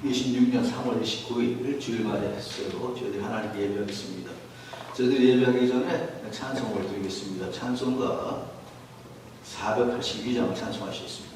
2026년 3월 29일 주일마다 했어요. 저희들이 하나님께 예배하겠습니다. 저희들이 예배하기 전에 찬송을 드리겠습니다. 찬송가 482장을 찬송하시겠습니다.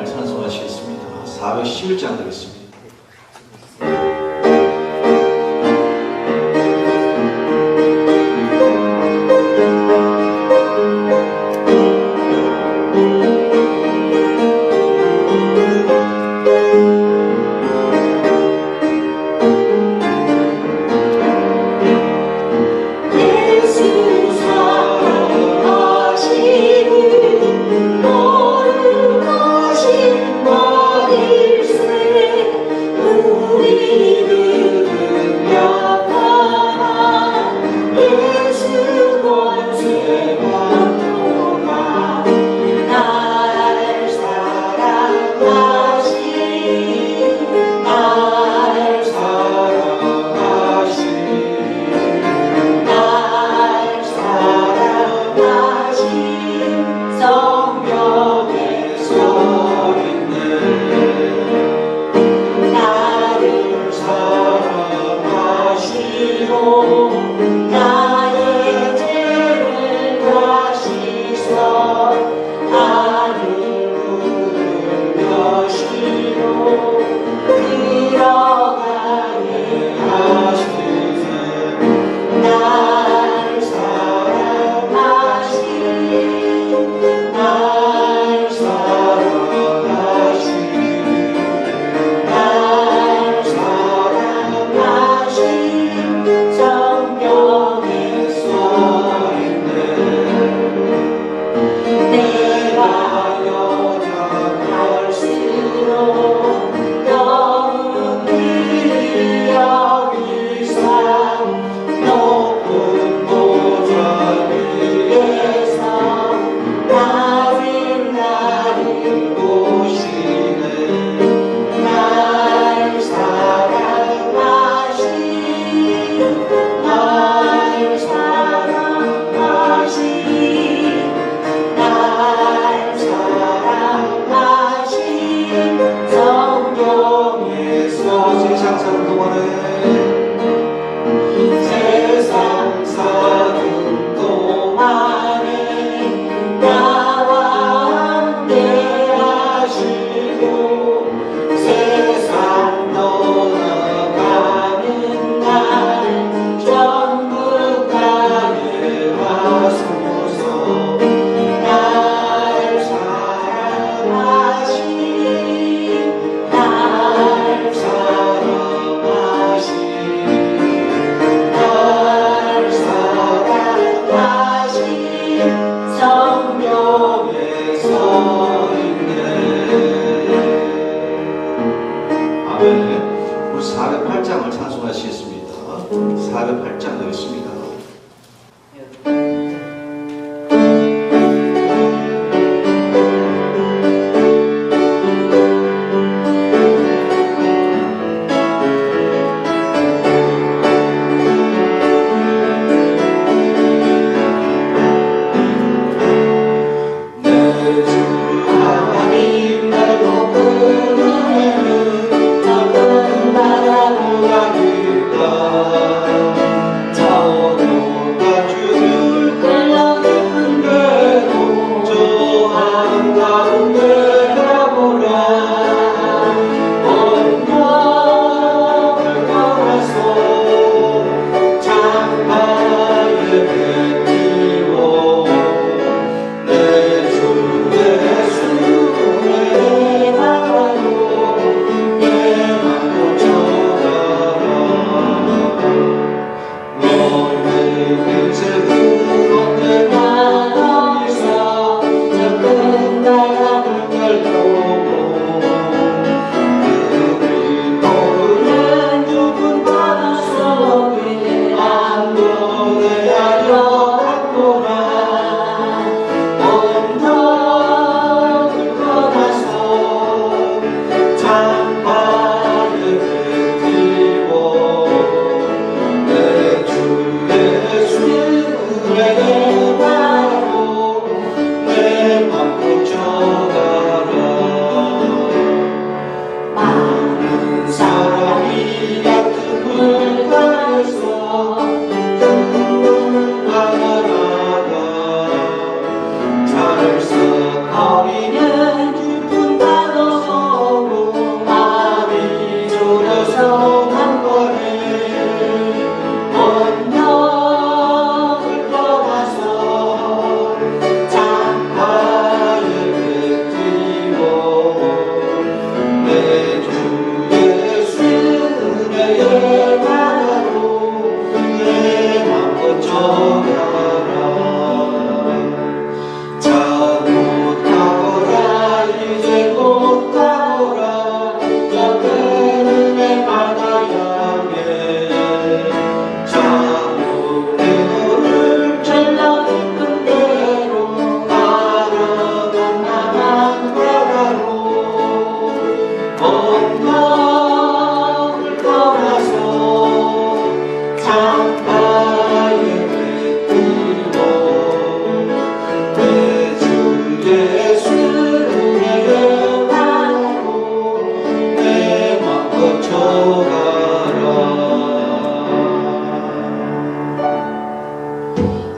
찬송하시겠습니다. 411장 되겠습니다.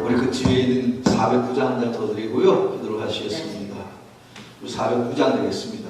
우리 그 뒤에 있는 409장 한 장 더 드리고요. 기도를 하시겠습니다. 우리 409장 되겠습니다.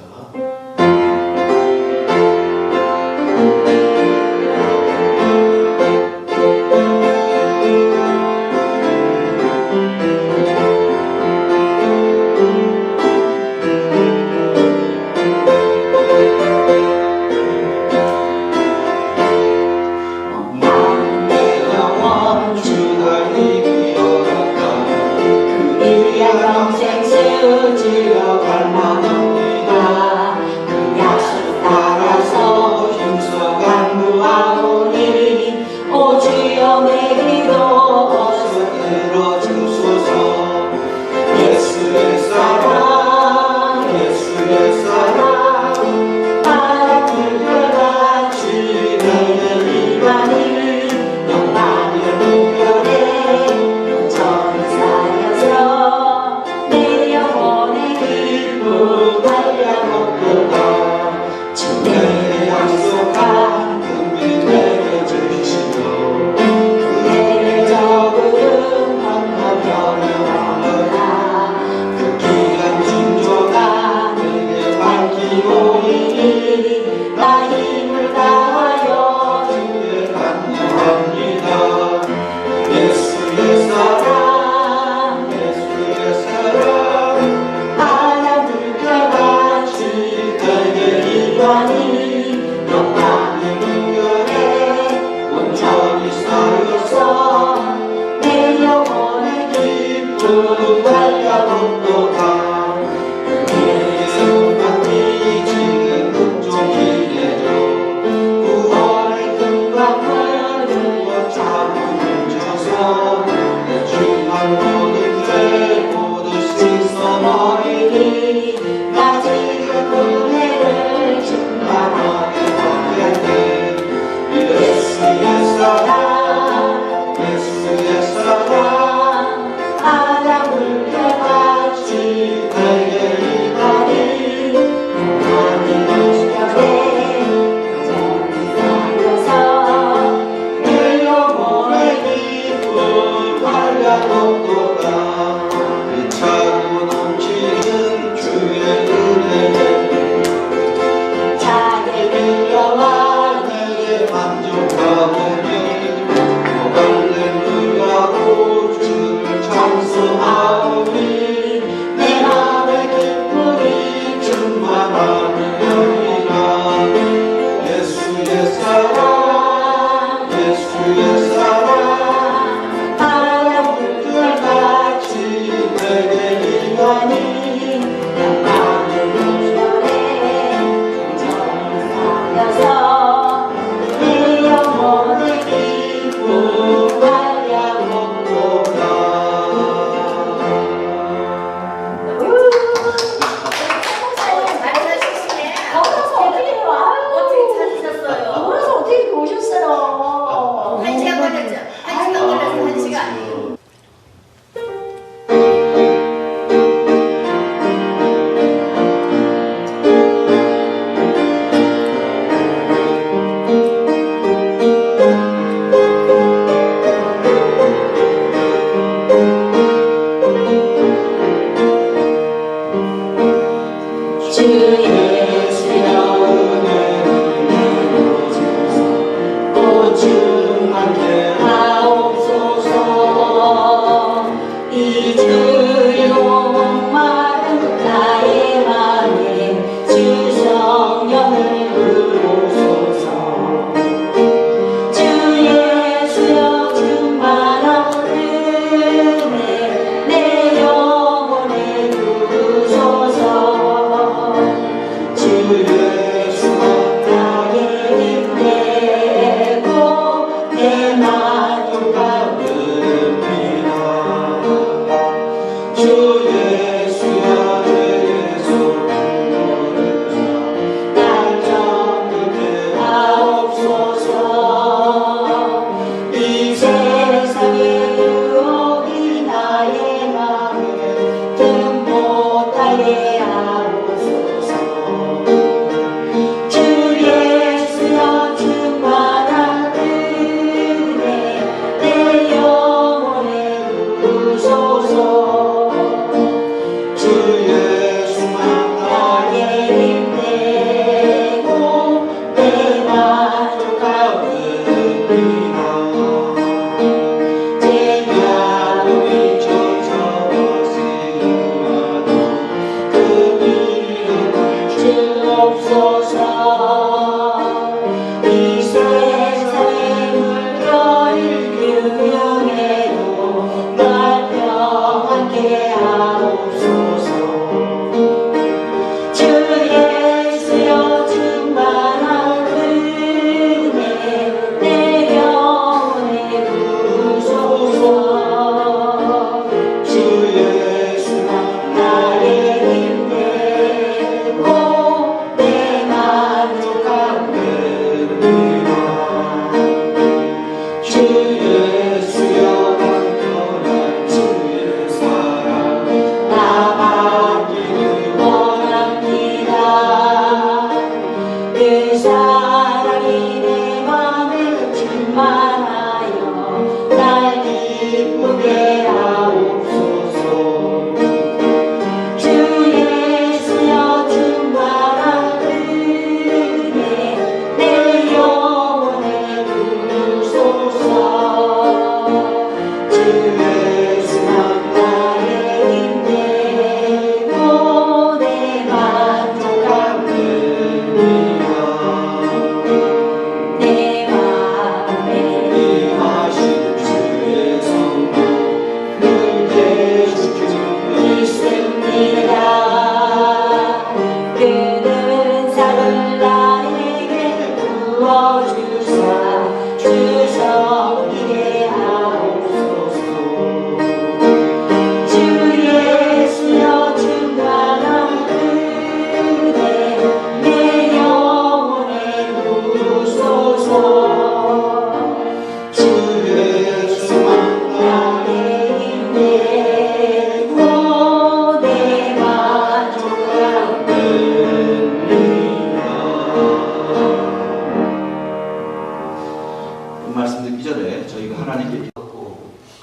예수의 사랑 하얀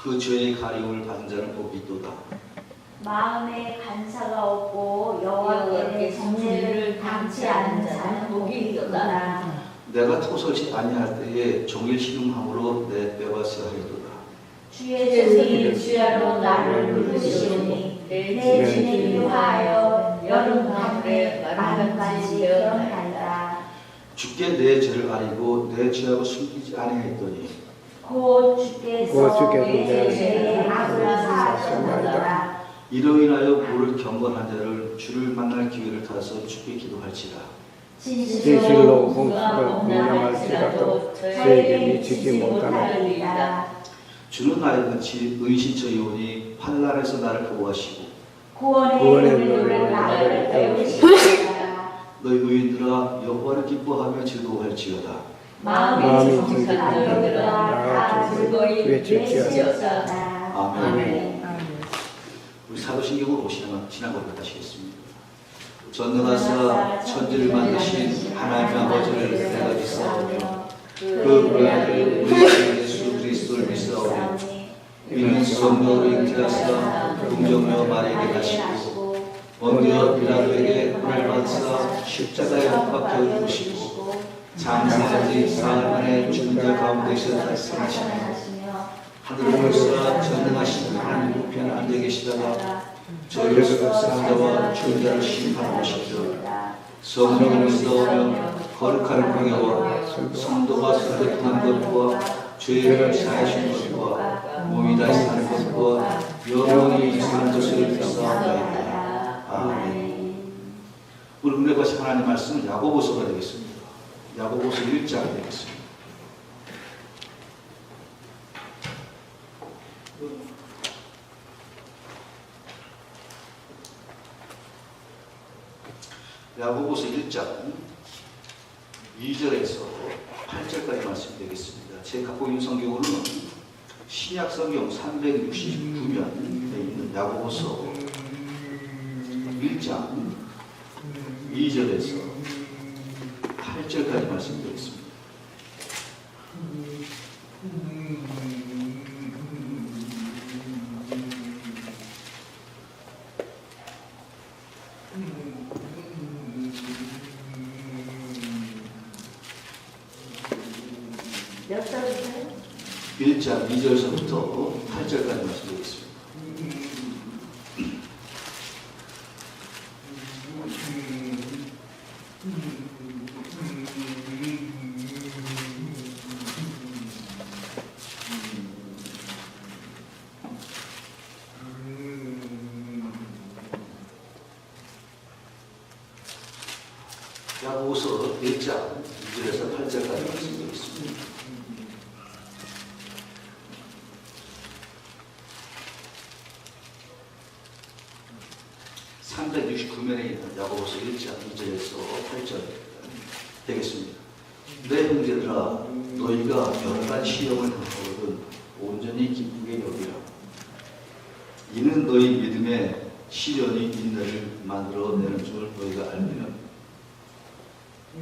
그 죄의 가리움을 받은 자는 복이 있도다. 마음에 간사가 없고 여호와께 정죄를 당치 않는 자는 복이 있도다. 내가 토설치 아니할 때에 종일 시름함으로 내 뼈가 쓰하리도다. 주의 손이 주야로 나를 부르시오니 내 진을 위하여 여름 가을에 마름같이 되었나이다. 주께 내 죄를 아니고 내 죄하고 숨기지 아니하였더니 곧 주께서 내 죄의 악을 사하셨나이다. 이로 인하여 물을 경건한 자를 주를 만날 기회를 타서 주께 기도할지라. 진실로 공수를 공명할지라도 저에게 미치지 못하리이다. 주는 나의 끝이 은신처이오니 환난에서 나를 보호하시고 구원의 눈으로 나를 배우시리라. 너희 의인들아 여호와를 기뻐하며 즐거워할지어다. 마음이 정직하여들아 다 즐거이 외칠지어다. 아멘. 우리 사도신경으로 지나가도록 하시겠습니다. 전능하사 천지를 만드신 하나님 아버지를 내가 믿사오며 그 아들 우리 주 예수 그리스도를 믿사오며 이는 성령으로 잉태하사 동정녀 마리아에게 가시고 본디오 빌라도에게 고난을 받으사 십자가에 못 박혀 죽으시고 장사한 지 사흘 만에 죽은 자 가운데서 살아나시며 하늘을 보시사 전능하신 하나님 우편에 앉아 계시다가 저희로서 산 자와 죽은 자를 심판하시며 성령을 믿사오며 거룩한 공예와 성도가 성도한 것과 죄를 사하신 것과 몸이 다시 사는 것과 영원히 사는 것을 믿사옵나이다. 아멘. 우리 은혜가 하나님 말씀은 야고보서가 되겠습니다. 야고보서 1장이 되겠습니다. 야고보서 1장 2절에서 8절까지 말씀이 되겠습니다. 제 갖고 있는 성경으로는 신약 성경 369면에 있는 야고보서 1장 2절에서 8절까지 말씀드리겠습니다. 몇 절이세요? 1장 2절에서부터 8절까지 말씀드리겠습니다. 야고보서 1장 2절에서 8절까지 말씀드리겠습니다. (369면에) 있는 야고보서 1장 2절에서 8절 되겠습니다. 내 형제들아 너희가 여러 시험을 당하거든 온전히 기쁘게 여기라. 이는 너희 믿음에 시련이 인내를 만들어내는 줄 너희가 알면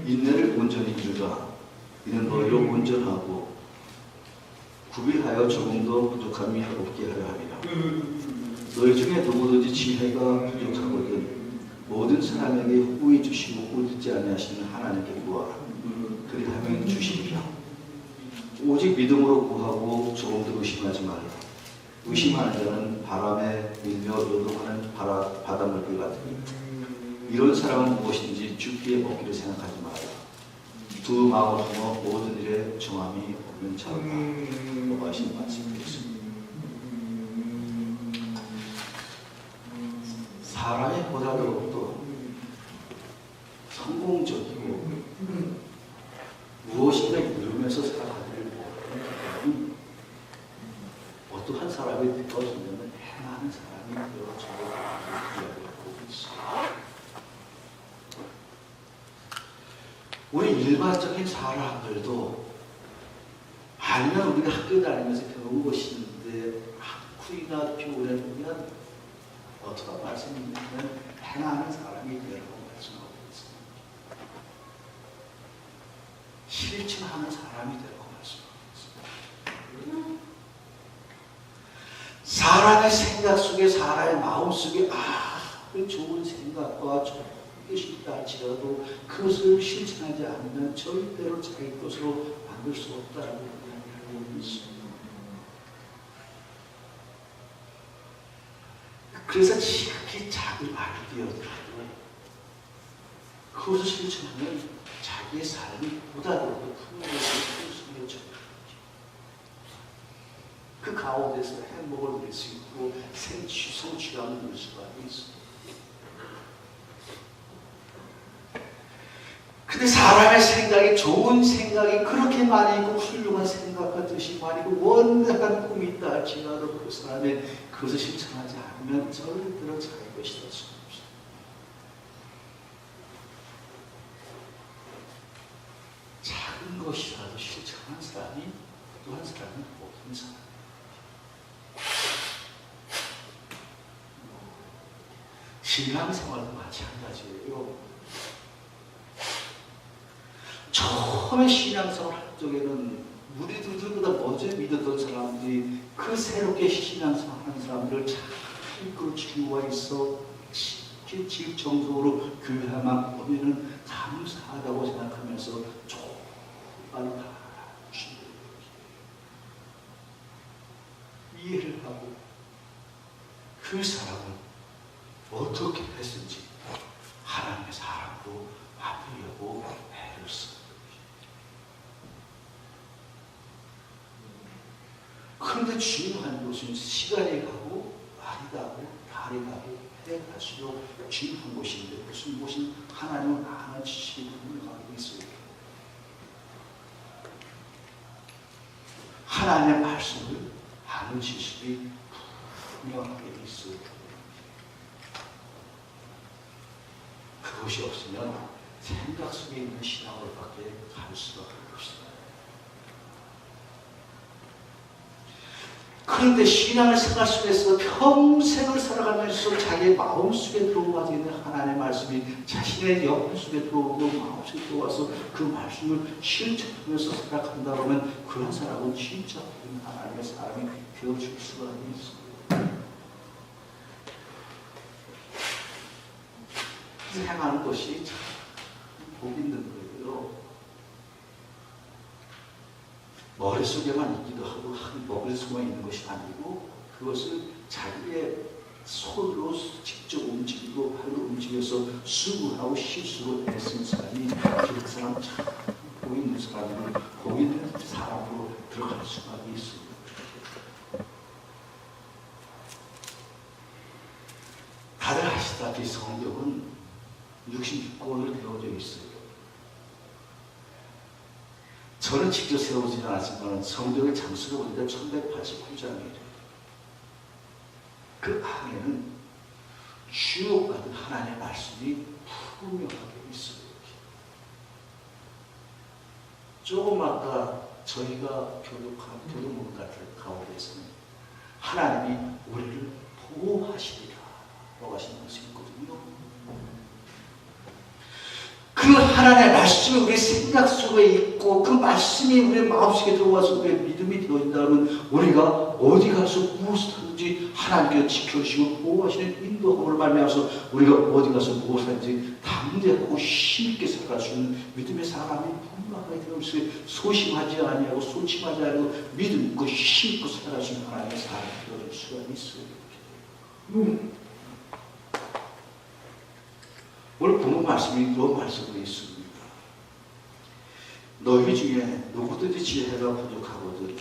인내를 온전히 이루라. 이는 너희로 온전하고 구별하여 조금 더 부족함이 없게 하려 함이라. 너희 중에 누구든지 지혜가 부족하거든 모든 사람에게 후히 주시고 꾸짖지 아니하시는 하나님께 구하라. 그리하면 주시리라. 오직 믿음으로 구하고 조금도 의심하지 말라. 의심하는 자는 바람에 밀며 요동하는 바닷물길 같으니 이런 사람은 무엇인지 죽기에 먹기를 생각하지 마라. 두 마음을 품어 모든 일에 정함이 없는 자라. 하신 말씀이었습니다. 사람이 보다도 또 성공적이고 무엇인가 이루면서 살아가기를 원하는 어떠한 사람이 되어지면 행하는 사람이 되어지고 이야기하고 있습니다. 우리 일반적인 사람들도 아니면 우리가 학교 다니면서 배운 것이 있는데 학후이나 교훈에 보면 어떻게 말씀이냐면 행하는 사람이 되라고 말씀하고 있습니다. 실천하는 사람이 되라고 말씀하고 있습니다. 사람의 생각 속에 사람의 마음 속에 그 좋은 생각과 좋은 것이 있다 할지라도 그것을 실천하지 않으면 절대로 자기 것으로 만들 수 없다라고 이야기하고 있습니다. 그래서 지극히 작은 아이디어들도 그것을 실천하면 자기의 삶이 보다도 풍요로워지고 그 가운데서 행복을 누릴 수 있고 성취감을 누릴 수가 있습니다. 근데 사람의 생각이 좋은 생각이 그렇게 많이 있고 훌륭한 생각과 뜻이 많이 있고 원대한 꿈이 있다 할지라도 그 사람의 그것을 실천하지 않으면 절대로 자기 것이 될 수가 없습니다. 작은 것이라도 실천한 사람이 또 한 사람은 모든 사람. 신앙생활도 마찬가지예요. 처음에 신앙생활 할 적에는 우리들보다 먼저 믿었던 사람들이 그 새롭게 신앙생활 하는 사람들을 잘 이끌어 주와 있어 집 정석으로 교회만 보면은 감사하다고 생각하면서 조금만 다 이해를 하고 그 사람은 어떻게 했는지 하나님의 사랑으로 만들려고 애를 쓰는 것입니다. 그런데 중요한 것은 시간이 가고 날이 가고 달이 가고 해가 갈수록 중요한 것인데 무슨 것은 하나님을 아는 지식이 분명하게 있어요. 하나님의 말씀을 아는 지식이 분명하게 있어요. 그것이 없으면 생각 속에 있는 신앙으로밖에 갈 수가 없습니다. 그런데 신앙을 생활 속에서 평생을 살아가면서 자기의 마음속에 들어와서 있는 하나님의 말씀이 자신의 영혼 속에 들어오고 마음속에 들어와서 그 말씀을 실천하면서 살아간다 그러면 그런 사람은 진짜 하나님의 사람이 되어줄 수가 있습니다. 행하는 것이 참 복 있는 거예요. 머릿속에만 있기도 하고 머릿속에만 있는 것이 아니고 그것을 자기의 손으로 직접 움직이고 발로 움직여서 수고하고 실수로 애쓴 사람이 그 사람 참 복 있는 사람으로 복 있는 사람으로 들어갈 수가 있습니다. 다들 아시다시피 성경은 66권으로 되어져 있어요. 저는 직접 세우지는 않았지만 성경의 장수를 보니까 1189장이에요. 그 안에는 주옥 같은 하나님의 말씀이 분명하게 있어요. 조금 아까 저희가 교독한 교독문 같은 가운데서는 하나님이 우리를 보호하시리라 라고 하신 것이 있거든요. 그 하나님의 말씀이 우리 생각 속에 있고 그 말씀이 우리 마음속에 들어와서 우리의 믿음이 되어진다면 우리가 어디 가서 무엇이든지 하나님께서 지켜주시고 보호하시는 인도함으로 말미암아서 우리가 어디 가서 무엇이든지 담대하고 힘있게 살아갈 수 있는 믿음의 사람이 분명하게 되면서 소심하지 아니하고 소침하지 아니하고 믿음 있고 힘있고 살아갈 수 있는 하나님의 사람이 되어줄 수가 있어요. 오늘 본문 말씀이 또 말씀이 있습니다. 너희 중에 누구든지 지혜가 부족하거든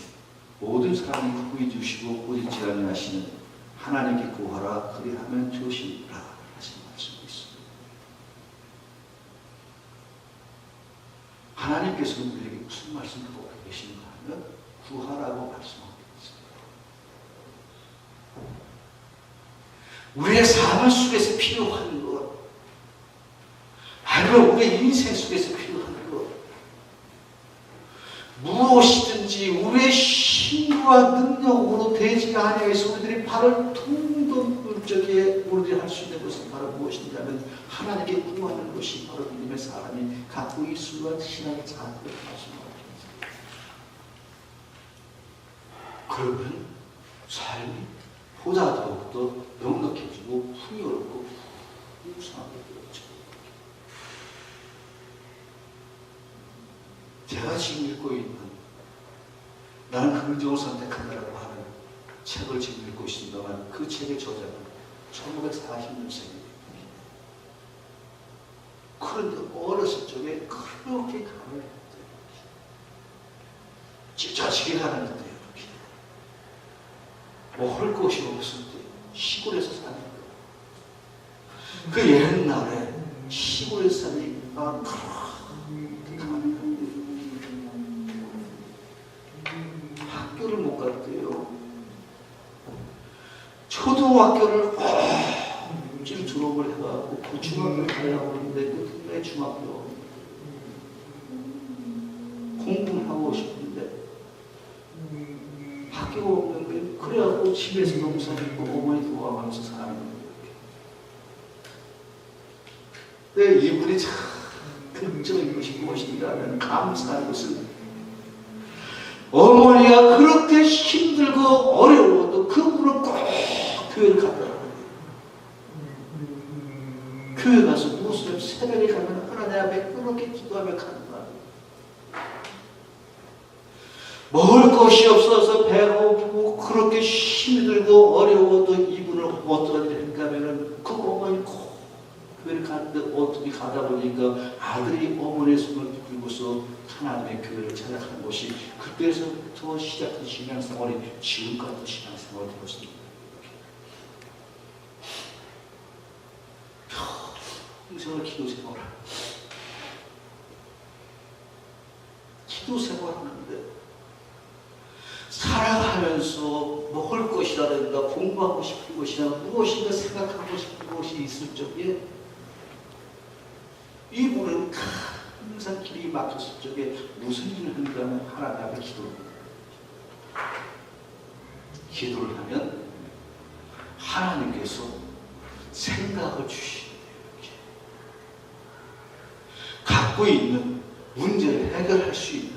모든 사람이 후히 주시고 꾸짖지 아니하시는 하나님께 구하라 그리하면 주시리라 하신 말씀이 있습니다. 하나님께서는 우리에게 무슨 말씀을 하고 계시는가 하면 구하라고 말씀하고 있습니다. 우리의 삶 속에서 필요한 것, 아니면 우리의 인생 속에서 필요한 것, 무엇이든지 우리의 힘과 능력으로 되지 아니하여서 우리들이 발을 둥둥 저기에 우리들이 할 수 있는 것은 바로 무엇인가면 하나님께 구하는 것이 바로 믿음의 사람이 갖고 있을 수가 신앙의 자세를 말씀하고 있습니다. 그러면 삶이 보다 더욱더 넉넉해지고 풍요롭고 풍성하게 되었죠. 제가 지금 읽고 있는 나는 긍정을 선택한다라고 하는 책을 지금 읽고 있습니다만 그 책의 저자는 1940년생입니다. 그런데 어렸을 적에 그렇게 가난했대요. 찢어지게 가난했대요. 먹을 것이 없을 때 시골에서 사는 거예요. 그 옛날에 시골에서 사니까 그렇게 가난했대요. 학교를 못 갔대요. 초등학교를 좀 졸업을 해가지고 그 중학교를 가려고 하는데 그 동네 중학교 공부를 하고 싶은데 학교가 없는 게 그래갖고 집에서 농사 짓고 어머니 도와가면서 사는 거예요. 근데 이분이 참 긍정인 것이 무엇인가 하면 감사한 것은 어머니가 그렇게 힘들고 어려워도 그분은 꼭 교회를 갔더라고요. 교회 가서 무슨 새벽에 가면 하나님 앞에 그렇게 기도하며 가는 거예요. 먹을 것이 없어서 배가 고프고 그렇게 힘들고 어려워도 이분을 어떤 일을 했는가 하면 그 어머니 꼭 교회를 갔는데 어떻게 가다 보니까 아들이 어머니의 손을 들고서 하나님의 교회를 찾아가는 것이 그때서부터 시작된 신앙생활이 지금까지도 신앙생활이 되었습니다. 평생을 기도 생활하는데 살아가면서 먹을 것이라든가 공부하고 싶은 것이나 무엇인가 생각하고 싶은 것이 있을 적에 이분은 항상 길이 막혔을 적에 무슨 일을 한다면 하나님 앞에 기도를 하면 하나님께서 생각을 주시는 갖고 있는 문제를 해결할 수 있는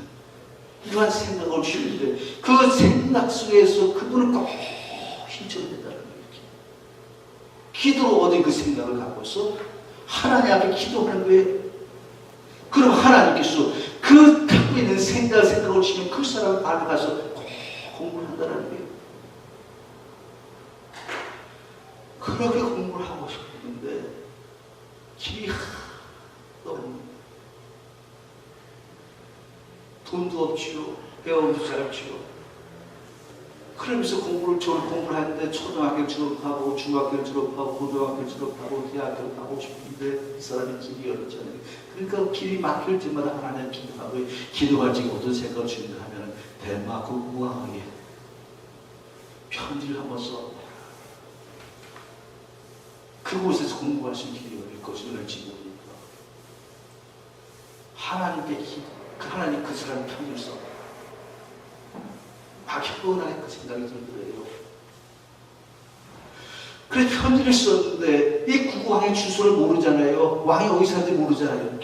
이러한 생각을 주시는데 그 생각 속에서 그분은 꼭 신청된다는 거예요. 기도로 얻은 그 생각을 갖고서 하나님 앞에 기도하는 거예요. 그럼 하나님께서 그 갖고 있는 생각을 주시면 그 사람을 알아가서 꼭 공부를 한다는 거예요. 그렇게 공부를 하고 싶었는데 길이 너무 돈도 없지요. 배움도 짧지요. 그러면서 공부를 하는데 초등학교 졸업하고 중학교 졸업하고 고등학교 졸업하고 대학교 가고 싶은데 이 사람이 길이 어렵잖아요. 그러니까 길이 막힐 때마다 하나님 기도하고 기도할 적에 어떤 생각을 주는가 하면 덴마크 우아하게 편지를 한번 써 그곳에서 공부할 수 있는 길이 어릴 것을 알지 모르니까 하나님께 하나님 그 사람 편지를 써 막연하게 그 생각이 들더래요. 그래서 편지를 썼는데 이 국왕의 주소를 모르잖아요. 왕이 어디 사는지 모르잖아요.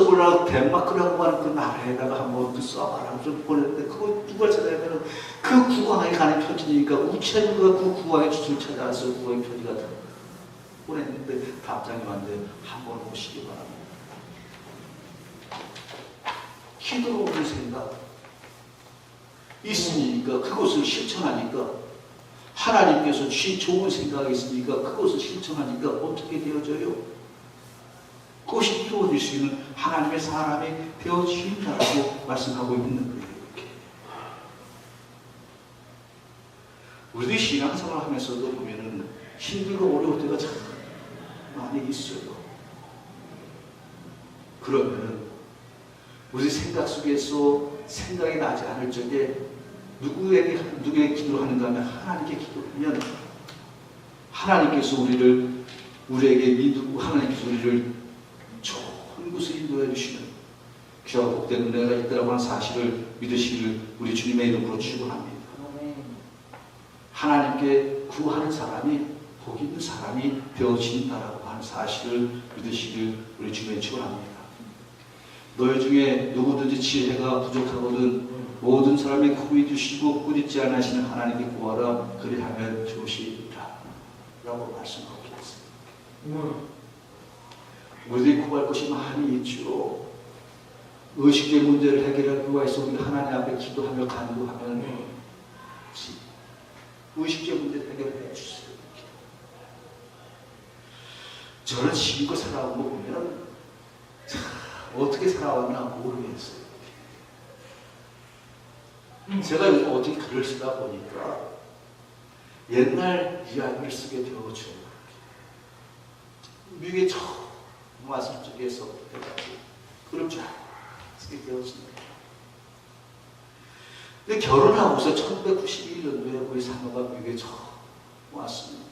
써보려고 덴마크라고 하는 그 나라에다가 한번 그 써봐라 좀 보냈는데 그거 누가 찾아내면은 그 국왕에 가는 편지니까 우체부가 그 국왕의 주소를 찾아서 국왕의 편지가 보냈는데 답장이 왔는데 한번 오시기 바랍니다. 기도로 오는 생각 있으니까 그것을 실천하니까 하나님께서 주신 좋은 생각이 있으니까 그것을 실천하니까 어떻게 되어져요? 그것이 이루어질 수 있는 하나님의 사람이 되어진다고 말씀하고 있는 거예요. 이렇게. 우리들이 신앙생활 하면서도 보면은 힘들고 어려울 때가 참 많이 있어요. 그러면은 우리 생각 속에서 생각이 나지 않을 적에 누구에게 기도를 하는가 하면 하나님께 기도하면 하나님께서 우리에게 믿고 하나님께서 우리를 좋은 곳에 인도해 주시는 귀하고 복된 은혜가 있다고 하는 사실을 믿으시기를 우리 주님의 이름으로 축원합니다. 하나님께 구하는 사람이 복 있는 사람이 되어진다라고 하는 사실을 믿으시기를 우리 주님의 축원합니다. 너희 중에 누구든지 지혜가 부족하거든 모든 사람이 구해 주시고 꾸짖지 않으시는 하나님께 구하라 그리하면 주시리라 라고 말씀하고 계십니다. 우리들이 구할 것이 많이 있죠. 의식의 문제를 해결하기 위해서 우리 하나님 앞에 기도하며 간구하면 의식의 문제를 해결해 주세요. 저는 지금껏 살아온 거 보면 참 어떻게 살아왔나 모르겠어요. 제가 요즘 어떻게 글을 쓰다 보니까 옛날 이야기를 쓰게 되었죠. 미국에 처음 왔을 적에서 그럴 줄 알고 쓰게 되었습니다. 근데 결혼하고서 1991년도에 우리 사모가 미국에 처음 왔습니다.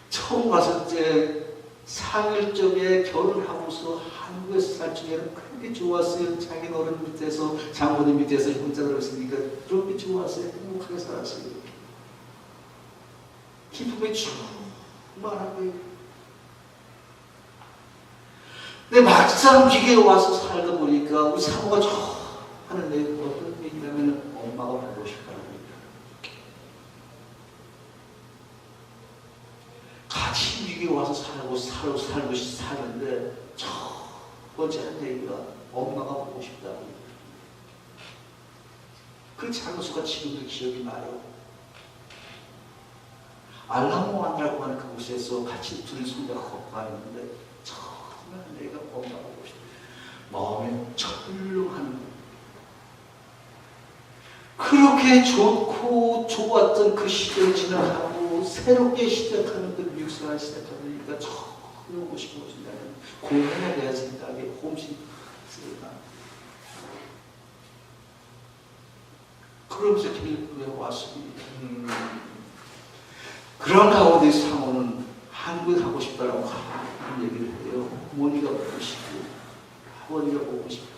처음 왔을 때 3일 적에 결혼하고서 한국에서 살 적에는 그렇게 좋았어요. 자기 어른 밑에서 장모님 밑에서 혼자 들었으니까 그렇게 좋았어요. 행복하게 살았어요. 기쁨이 충만한 거예요. 근데 막상 기계에 와서 살다 보니까 우리 사모가 하는 얘기가 어떤 얘기냐면 엄마가 보고 싶다는 얘기예요. 같이 미국에 와서 살고 사는데 첫 번째 하는 얘기가 엄마가 보고 싶다고 얘기해요. 그 장소가 지금도 기억이 나요. 알라모안이라고 하는 그곳에서 같이 둘이 손잡고 걷고 있는데 처음에 내가 엄마가 보고 싶다. 마음이 철렁하는 거예요. 그렇게 좋고 좋았던 그 시절 지나가고 새롭게 시작하는 그 미국 생활 시작하니까 처음 오고 싶어진다는 고향에 대한 생각이 홈시스가 그러면서 길에 왔습니다. 그런 가운데 사모는 한국에 가고 싶다라고 하는 얘기를 해요. 어머니가 보고 싶고 아버지가 보고 싶고.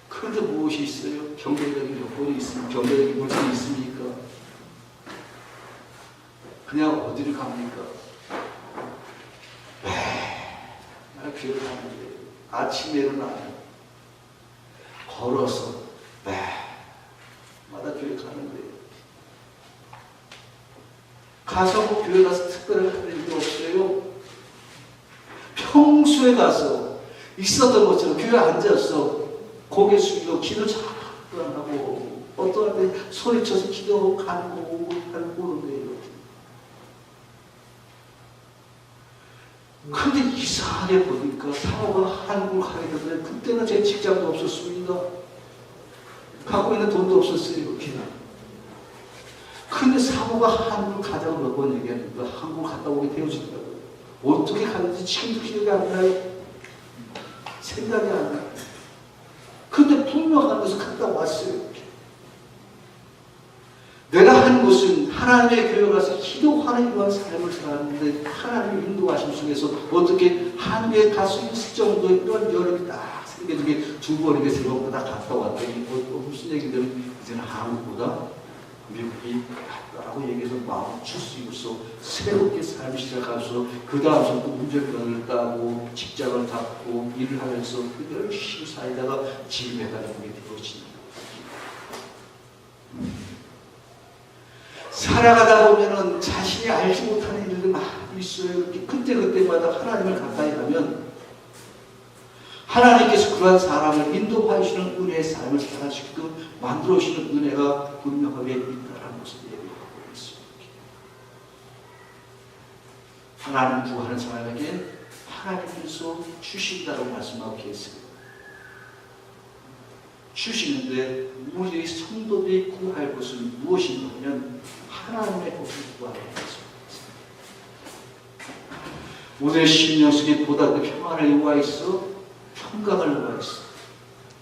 그런데 무엇이 있어요? 경제적인 요건이 있습니까? 경제적인 물질이 있습니까? 그냥 어디를 갑니까? 매일 교회를 가는데 아침에 일어나요. 걸어서 매일마다 교회 가는데 가서 뭐 교회 가서 특별히 하는 일도 없어요. 평소에 가서 있었던 것처럼 교회에 앉아서 고개 숙이고 기도 잘 하고 어떤 데 소리쳐서 기도하고 가는 거고 하는 거예요. 근데 이상하게 보니까 사모가 한국을 가게 되는데 그때는 제 직장도 없었습니다. 갖고 있는 돈도 없었어요. 근데 사모가 한국을 가자고 몇 번 얘기하니까 한국을 갔다 오게 되어지더라고요. 어떻게 갔는지 지금도 기억이 안 나요. 생각이 안 나요. 근데 분명한 것을 갔다 왔어요. 내가 한 것은 하나님의 교회 가서 기도하는 이러한 삶을 살았는데 하나님의 인도하심 속에서 어떻게 한국에 갈 수 있을 정도의 이런 여력이 딱 생겨지게 두 번이게 세 번보다 갔다 왔더니 무슨 얘기냐면 이제는 한국보다 미국이 라고 얘기해서 마음 추스리고서 새롭게 삶을 시작하면서 그 다음부터 운전면허를 따고 직장을 갖고 일을 하면서 그 열심히 살다가 지금에 가는 게 되어진다. 살아가다 보면은 자신이 알지 못하는 일들이 많이 있어요. 그때그때마다 하나님을 가까이 가면 하나님께서 그러한 사람을 인도하시는 은혜의 삶을 살아갈 수 있게끔 만들어 주시는 은혜가 분명하게 있다는 것을 얘기하고 있습니다. 하나님 구하는 사람에게 하나님께서 주신다고 말씀하고 계세요. 주시는데 우리 성도들이 구할 것은 무엇인가 하면 하나님의 것을 구하는 것입니다. 오늘 심령 속에 보다 더 평안을 요구하였어, 평강을 요구하였어,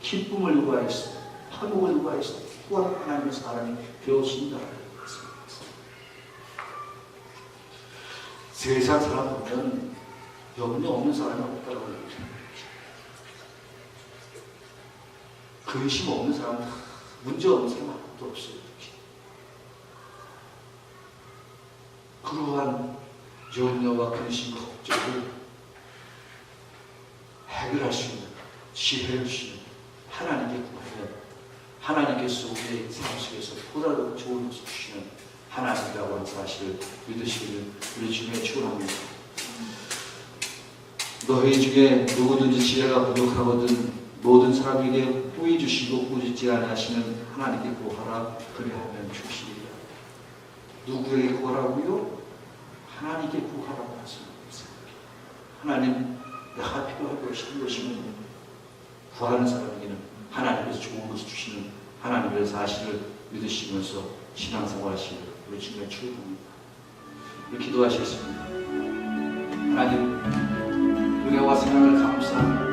기쁨을 요구하였어, 화목을 요구하였어. 구하는 하나님의 사람이 되어진다는 것입니다. 세상 사람 보면 염려 없는 사람이 없다고 얘기합니다. 근심 없는 사람, 문제 없는 사람 아무도 없어요. 그러한 염려와 근심, 걱정을 해결할 수 있는, 지혜를 주시는 하나님께 구하면 하나님께서 우리의 삶 속에서 보다 더 좋은 것을 주시는 하나님이라고 하는 사실을 믿으시기를 우리 주님의 축원합니다. 너희 중에 누구든지 지혜가 부족하거든 모든 사람에게 후히 주시고 꾸짖지 아니하시는 하나님께 구하라. 그리하면 주시리라. 누구에게 구하라고요? 하나님께 구하라고 말씀합니다. 하나님, 내가 필요한 것이 무엇이면 구하는 사람에게는 하나님께서 좋은 것을 주시는 하나님의 사실을 믿으시면서 신앙생활 하시길 우리 주님의 축원합니다. 우리 기도하시겠습니다. 하나님, 은혜와 사랑을 감사합니다.